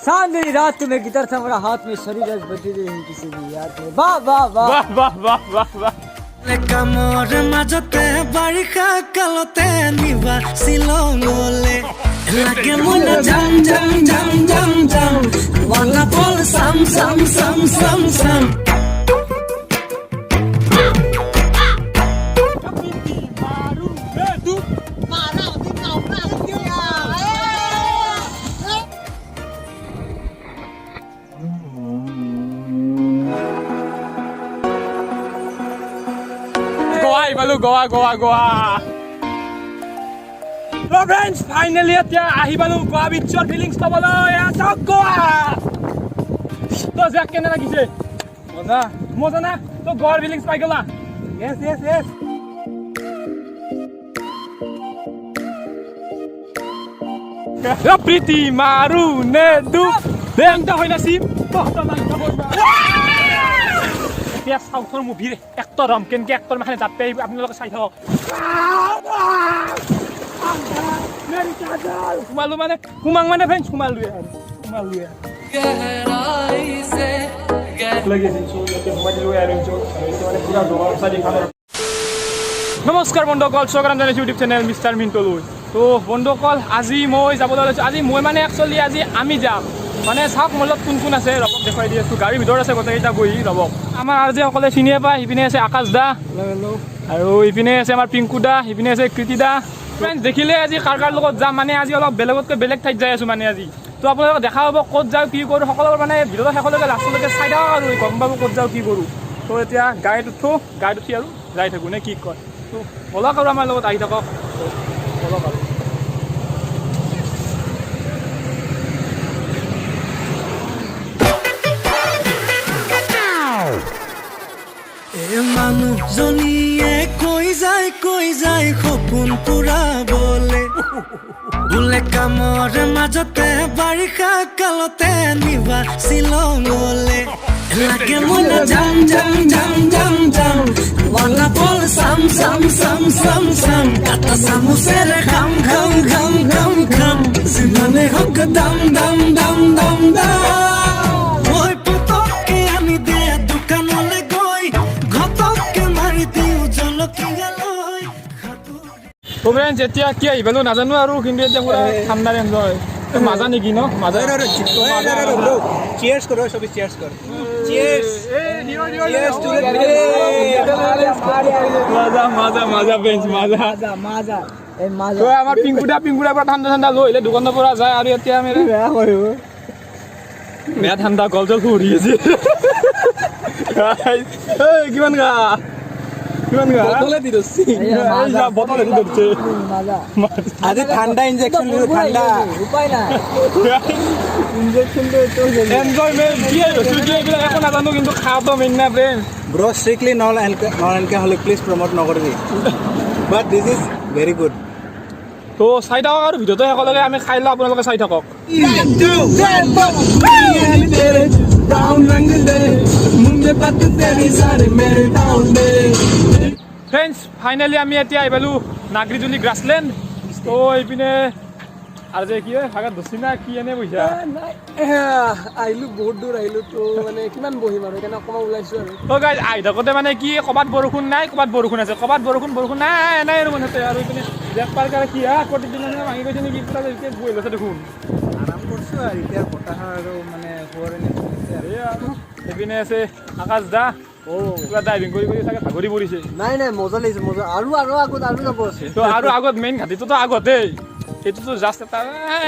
चांदनी रात में गिटार था मेरा हाथ में शरीर आज बजी रही किसी भी याद में वाह वाह वाह वाह वाह वाह वाह वाह কামৰ মাজতে বাৰিষা কালতে নিবা শ্বিলঙলে লাগে মন জাম জাম জাম জাম জাম ৱালা বল সাম সাম সাম সাম সাম Goa, Goa, Goa. So friends, finally এতিয়া আহি পালো গোৱা বিচৰ ফিলিংছ পাবলৈ আছো গোৱা। তো যাক কেনে লাগিছে? মজা, মজা না? তো গোৱাৰ ফিলিংছ পাই গলা? Yes, yes, yes. প্ৰীতি মাৰু নে দু দেংটা হৈ নাছিম তো হতা নাই যাববা। এতিয়া সাউথৰ মুভিৰ এক্টৰ হম কেনকে এক্টৰ মানে যাতে আপোনালোকে চাই থাকক সোমালো মানে সোমাং মানে ফ্ৰেন্স সোমালো নমস্কাৰ বন্ধুসকল স্বাগতম জনাইছো ইউটিউব চেনেল মিষ্টাৰ মিণ্টলৈ। তো বন্ধুসকল আজি মই যাবলৈ লৈছোঁ। আজি মই মানে একচুৱেলি আজি আমি যাম মানে চাওক মোৰ লগত কোন কোন আছে ৰবক দেখুৱাই দি আছোঁ। গাড়ীৰ ভিতৰত আছে গোটেইকেইটা বহি ৰবক। আমাৰ আৰু যে সকলে চিনিয়ে পায় ইপিনে আছে আকাশ দা আৰু ইপিনে আছে আমাৰ পিংকু দা, ইপিনে আছে কৃতি দা। ফ্ৰেণ্ডছ দেখিলে আজি কাৰ কাৰ লগত যাম মানে আজি অলপ বেলেগতকৈ বেলেগ ঠাইত যাই আছোঁ মানে আজি। তো আপোনালোকক দেখা হ'ব ক'ত যাওঁ কি কৰোঁ সকলোবোৰ মানে ভিতৰত শেষলৈকে লাষ্টলৈকে চাই থাকক আৰু গম পাব ক'ত যাওঁ কি কৰোঁ। তো এতিয়া গাড়ীত উঠোঁ, গাড়ীত উঠি আৰু যাই থাকোঁ নে কি কয়। তো বলক আৰু আমাৰ লগত আহি থাকক বলক আৰু। মানুহজনীয়ে কৈ যায় সপোন পুৰাবলে বোলে কামৰ মাজতে বাৰিষা কালতে নিবা শ্বিলঙলে লাগে মন জাম জাম জাম জাম জাম ৱালা বল সাম সাম সাম সাম সাম কাটা চামুচেৰে খাম খাম খাম খাম খাম যিমানে হওক দাম দাম দাম দাম দাম মই পতককে আনি দে দোকানলে গৈ ঘটককে মাৰি দিওঁ জলকীয়া লৈ তো ফ্ৰেণ্ডছ এতিয়া কি আহি পালোঁ নাজানো আৰু কিন্তু এতিয়া পুৰা ঠাণ্ডাৰ এনজয় মাজা নেকি ন মাজা Cheers करो सभी cheers करो cheers মাজা মাজা মাজা ফ্ৰেণ্ডছ মাজা माजा माजा ए माजा তো আমাৰ পিংকুদা পৰা ঠাণ্ডা ঠাণ্ডা লৈ আহিলে দোকানৰ পৰা যায় আৰু এতিয়া আমি বেয়া ঠাণ্ডা গল জল ফুৰি আছে কিমান গা বটলে দি দছি বটলে দি দছে माजा আজি ঠান্ডা ইনজেকশন লিও ঠান্ডা উপায় না ইনজেকশন তো এনজয়মেন্ট কি হইছে কি এইবিলাক একো নাজানো কিন্তু খাওয়াটো মেইন না friend bro strictly non alcoholic please promote নকৰিবি but this is very good তো চাই থাকক আৰু ভিডিঅ'টো সকলোকে আমি খাই লওঁ আপোনালোকে চাই থাকক ফ্ৰেণ্ডছ ফাইনেলি আমি এতিয়া আহি পালোঁ নাগৰিজুলি গ্ৰাছলেণ্ড। তো এইপিনে আৰু যে কি হয় ভাগত ধচি না কি এনে পইচা আহিলো বহুত দূৰ আহিলো তো মানে কিমান বহিম আৰু সেইকাৰণে অকণমান ওলাইছো আৰু তো গাইজ আহি থাকোঁতে মানে কি ক'ৰবাত বৰষুণ নাই ক'ৰবাত বৰষুণ আছে ক'ৰবাত বৰষুণ নাই নাই আৰু মানে আৰু এইপিনে জেক পাৰ্ক আৰু কি প্ৰতিদিন ভাঙি গৈছে নেকি পুৰা এতিয়া বহি লৈছে দেখোন আৰাম কৰিছো আৰু এতিয়া বতাহ আৰু মানে হোৱাৰ এইপিনে আছে আকাশ দা পুৰা ড্ৰাইভিং কৰি চাগে ভাগৰি পৰিছে নাই নাই মজা লাগিছে মজা আৰু আগত আৰু যাব আছে তো আৰু আগত মেইন ঘাটিটোতো আগতেই এইটোতো জাষ্ট এটা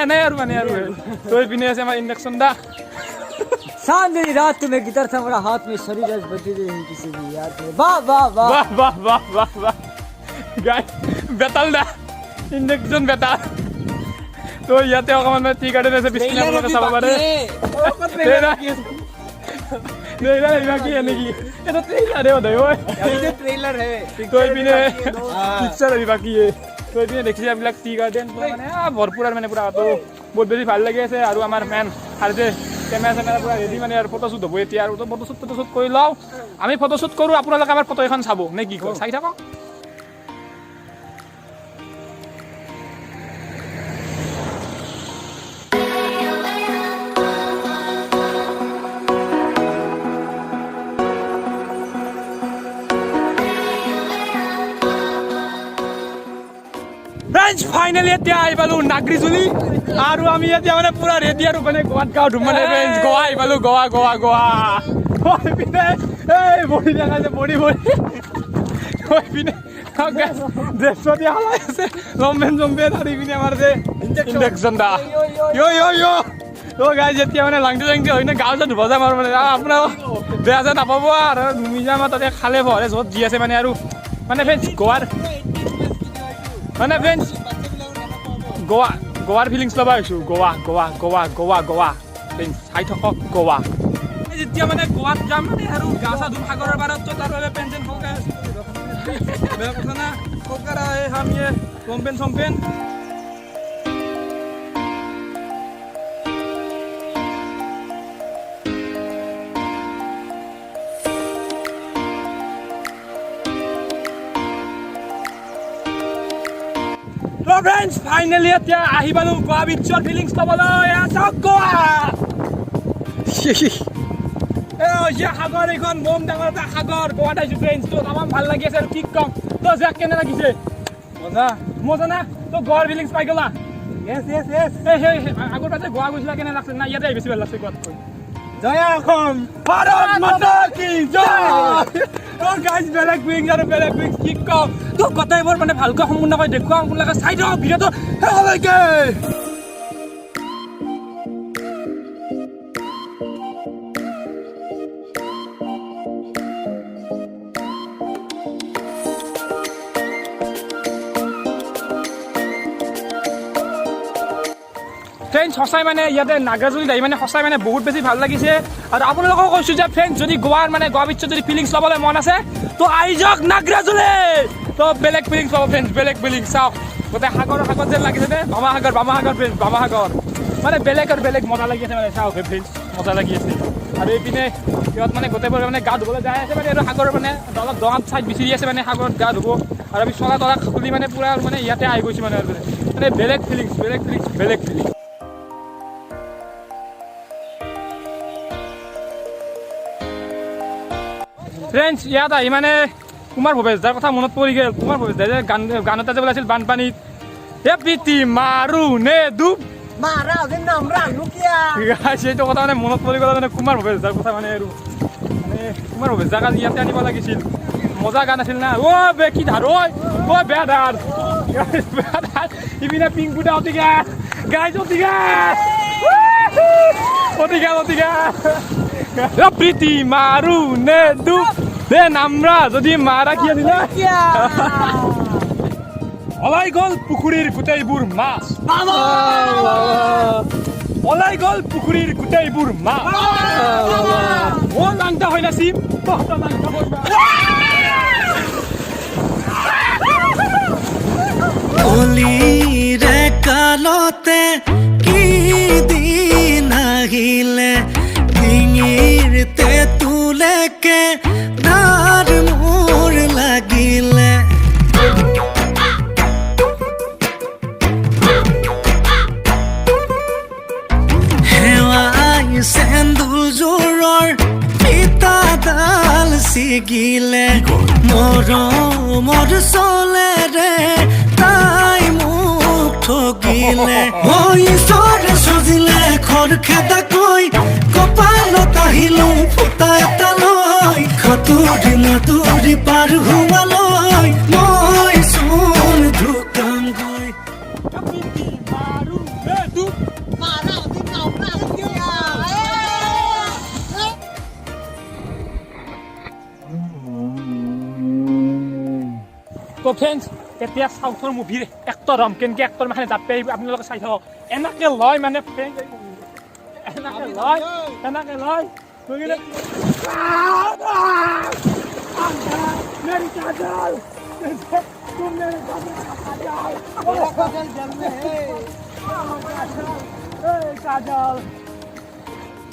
এনেই আৰু মানে আৰু তো এইপিনে আছে আমাৰ ইণ্ডাকশ্যন দা चांदनी रात में गिटार था मेरा हाथ में शरीर आज बजी रही किसी भी याद में वाह वाह वाह বাহ বাহ বাহ বাহ বাহ গাই বেতাল দা ইণ্ডাকশ্যন বেতাল তো ইয়াতে অকণমান টি গাৰ্ডেন আছে পিছপিনে আপোনালোকে চাব পাৰে কি এনেকি এটা ট্ৰেইলাৰে হয় ঐ ट्रेलर है তো এইপিনে পিকচাৰ আহি বাকী তো এইপিনে দেখিছে এইবিলাক টি গাৰ্ডেন মানে ভৰপূৰ আৰু মানে পুৰা তো বহুত বেছি ভাল লাগি আছে আৰু আমাৰ মেন আৰু যে কেমেৰা পুৰা ৰেডি মানে আৰু ফটোশ্বুট হ'ব এতিয়া আৰু ফটোশ্বুট কৰি লওঁ আমি ফটোশ্বুট কৰোঁ আপোনালোকে আমাৰ ফটো এখন চাব নে কি কয় চাই থাকক ফ্ৰেণ্ডছ ফাইনেলি এতিয়া আহি পালোঁ নাগৰিজুলি আৰু আমি এতিয়া মানে পুৰা ৰেডি আৰু মানে গোৱাত গাঁও ধুম মানে ফ্ৰেণ্ডছ গোৱা আহি পালোঁ গোৱা পিনে এই বডি দেখাইছে বডি পিনে ড্ৰেছ দিয়া হলাই আছে লম্বেন আৰু পিনে আমাৰ যে ইণ্ডাকশ্যন দা গাইজ এতিয়া মানে লাংটি হৈ নে গাঁও যে ধুব যাম আৰু মানে আপোনাৰ বেয়া যে নাপাব আৰু মিজা আমাৰ তাতে খালে ভৰে য'ত যি আছে মানে আৰু মানে ফ্ৰেণ্ডছ গোৱাৰ ফিলিংছ ল'ব আহিছোঁ গোৱা ফ্ৰেণ্ডছ চাই থাকক গোৱা যেতিয়া মানে গোৱাত যাম মানে আৰু গা চা ধুম সাগৰৰ পাৰত তো তাৰ বাবে পেঞ্চন সৰকাই আছোঁ বেয়া কথা না সৰকাৰ হামিয়ে লম্পেন চম্পেন ফ্ৰেণ্ডছ ফাইনেলি এতিয়া আহি পালোঁ গোৱা বিচৰ ফিলিংছ ল'বলৈ গোৱা সাগৰ এইখন বম ডাঙৰ এটা সাগৰ গোৱাত আহিছোঁ ফ্ৰেণ্ডছ তো তামাম ভাল লাগি আছে আৰু কি কম তো যাক কেনে লাগিছে মজা না তো গোৱাৰ ফিলিংছ পাই গ'লা আগৰ পাছে গোৱা গৈছিলা কেনে লাগছে না ইয়াতে বেছি ভাল লাগছে গোৱাতকৈ জয় অসম ভাৰত মাতা কি জয় গাইজ বেলেগ উইংছ কি কম তো গোটেইবোৰ মানে ভালকৈ সম্পূৰ্ণকৈ দেখুৱাম আপোনালোকে চাই দিয়ক ভিডিঅ'টো শেষলৈকে ফ্ৰেণ্ডছ সঁচাই মানে ইয়াতে নাগাজুলিত আহি মানে সঁচাই মানে বহুত বেছি ভাল লাগিছে আৰু আপোনালোকক কৈছোঁ যে ফ্ৰেণ্ডছ যদি গোৱাৰ মানে গোৱা বিচত যদি ফিলিংছ ল'বলৈ মন আছে তো আহি যাওক নাগৰাজুলি তো বেলেগ ফিলিংছ পাব ফ্ৰেণ্ডছ বেলেগ ফিলিংছ চাওক গোটেই সাগৰ যেন লাগিছে নে বামাসাগৰ ফ্ৰেণ্ডছ বামাসাগৰ মানে বেলেগ আৰু বেলেগ মজা লাগি আছে মানে চাওক ফ্ৰেণ্ডছ মজা লাগি আছে আৰু এইপিনে সিহঁত মানে গোটেইবোৰ মানে গা ধুবলৈ যাই আছে মানে আৰু সাগৰৰ মানে অলপ দঙাত ছাইড বিচাৰি আছে মানে সাগৰত গা ধুব আৰু আমি চলা তলা খুলি মানে পূৰা মানে ইয়াতে আহি গৈছোঁ মানে বেলেগ ফিলিংছ ফ্ৰেণ্ডছ ইয়াত আহি মানে কুমাৰ ভৱেশ দাৰ কথা মনত পৰি গ'ল কুমাৰ ভৱেশ দাই যে গান এটা যে ওলাইছিল বানপানীত এ প্ৰীতি মাৰো নে ডুব সেইটো কথা মানে মনত পৰি গ'ল মানে কুমাৰ ভৱেশ দাৰ কথা মানে আৰু মানে কুমাৰ ভৱেশ দাক আজি ইয়াতে আনিব লাগিছিল মজা গান আছিল না বে কি ধাৰ ঐ বেয়া ধাৰ ইপিনে পিংকু দা অতি গা প্ৰীতি মাৰো নে ডুব দে নামৰা যদি মাৰা কি আনিলা ওলাই গ'ল পুখুৰীৰ গোটেইবোৰ মাছ মই লাংটা হৈ নাচিম অলিৰে কালতে কি দিন আহিলে ডিঙিৰ তেঁতুলেকে ধাৰ মোৰ লাগিলে হেৱাই চেন্দুৰযোৰৰ পিতাডাল ছিগিলে মৰমৰ চলেৰে তাই মোক ঠগিলে ঈশ্বৰে সজিলে খৰখেদাকৈ কপালত আহিলোঁ ফুটা এটা লৈ খতুৰি নাতুৰি পাৰ হোৱালৈ মই চোন ঢুকামগৈ তো ফ্ৰেণ্ডছ এতিয়া চাউথৰ মুভিৰ এক্টৰ হ'ম কেনেকৈ এক্টৰ মানে জাপি আহিব আপোনালোকে চাই থাকক এনেকৈ লয় মানে ফ্ৰেণ্ডছ এনেকৈ লয়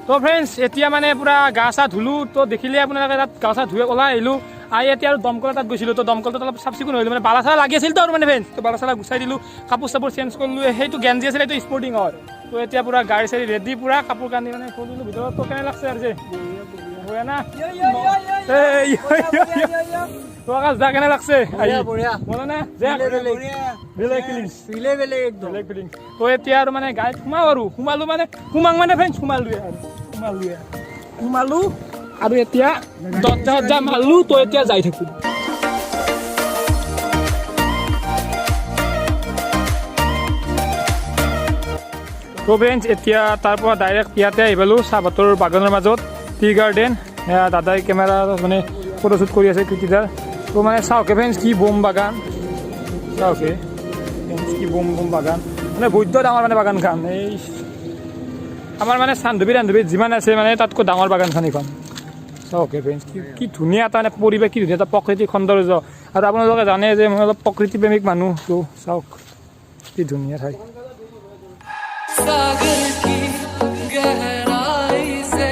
তো ফ্ৰেণ্ডছ এতিয়া মানে পুৰা গা চা ধুলোঁ তো দেখিলে আপোনালোকে তাত গা চা ধুই ওলাই আহিলোঁ আহি এতিয়া আৰু দমকল তাত গৈছিলোঁ তো দমকলটো অলপ চাফ চিকুণ হৈছিলোঁ মানে বালা চালা লাগি আছিল তো আৰু মানে ফ্ৰেণ্ডছ তো বালা চালা গুচাই দিলোঁ কাপোৰ চাপোৰ চেঞ্জ কৰিলোঁ সেইটো গেঞ্জি আছিলে এইটো স্পৰ্টিঙৰ তো এতিয়া পুৰা গাড়ী চাড়ী ৰেডি পুৰা কাপোৰ কানি মানে কৰিলোঁ ভিতৰত তো কেনে লাগছে আৰু যে বঢ়িয়া না এই তো আকাশ যা কেনে লাগছে বঢ়িয়া বলো না যে বেলেগ ফিলিংছ বেলেগ একদম বেলেগ ফিলিংছ তো এতিয়া আৰু মানে গাড়ীত সোমাওঁ আৰু সোমালো মানে ফ্ৰেণ্ডছ সোমালো আৰু এতিয়া দৰ্জা মাৰিলো তো এতিয়া যাই থাকো তো ফ্ৰেণ্ডছ এতিয়া তাৰ পৰা ডাইৰেক্ট ইয়াতে আহি পালোঁ চাহপাতৰ বাগানৰ মাজত টি গাৰ্ডেন দাদাই কেমেৰা মানে ফটোশ্বুট কৰি আছে কৃতিদাৰ তো মানে চাওকে ফ্ৰেণ্ডছ কি বোম বাগান চাওকে কি বোম বাগান মানে বৈদ্য ডাঙৰ মানে বাগানখন এই আমাৰ মানে চান্দুবি যিমান আছে মানে তাতকৈ ডাঙৰ বাগানখন এইখন চাওকে ফ্ৰেণ্ডছ কি ধুনীয়া এটা মানে পৰিৱেশ কি ধুনীয়া এটা প্ৰাকৃতিক সৌন্দৰ্য আৰু আপোনালোকে জানে যে মই অলপ প্ৰকৃতি প্ৰেমিক মানুহ তো চাওক কি ধুনীয়া ঠাই सागर की गहराई से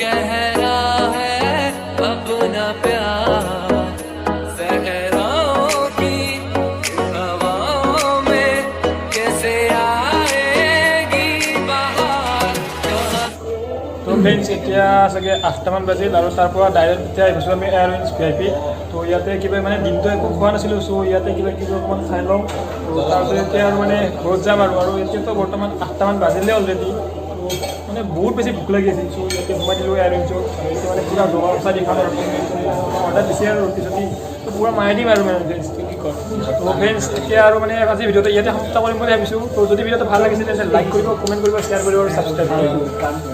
गहरा है अपना प्यार सहराओं की हवाओं में कैसे आएगी बहार তো ফ্ৰেণ্ডছ এতিয়া চাগে 8টামান বাজিল আৰু তাৰ পৰা ডাইৰেক্ট এতিয়া আহিছোঁ আমি এয়াৰলাইন্স VIP তো ইয়াতে কিবা মানে দিনটো একো খোৱা নাছিলোঁ চ' ইয়াতে কিবা অকণমান খাই লওঁ তাৰপিছত এতিয়া আৰু মানে ঘৰত যাম আৰু এতিয়াতো বৰ্তমান 8টামান বাজিলে অলৰেডি মানে বহুত বেছি ভোক লাগি আছে চ' ইয়াতে সোমাই দিলোঁ এয়াৰলাইন্সত এতিয়া মানে পুৰা জগা চাই খাম আৰু অৰ্ডাৰ দিছে আৰু ৰুটি চুটি তো পুৰা মাৰি দিম আৰু মানে কি কয় তো ফ্ৰেণ্ডছ এতিয়া আৰু মানে আজি ভিডিঅ'টো ইয়াতে সমাপ্ত কৰিম বুলি ভাবিছোঁ তো যদি ভিডিঅ'টো ভাল লাগিছে তেন্তে লাইক কৰিব কমেণ্ট কৰিব শ্বেয়াৰ কৰিব আৰু ছাবস্ক্ৰাইব কৰিব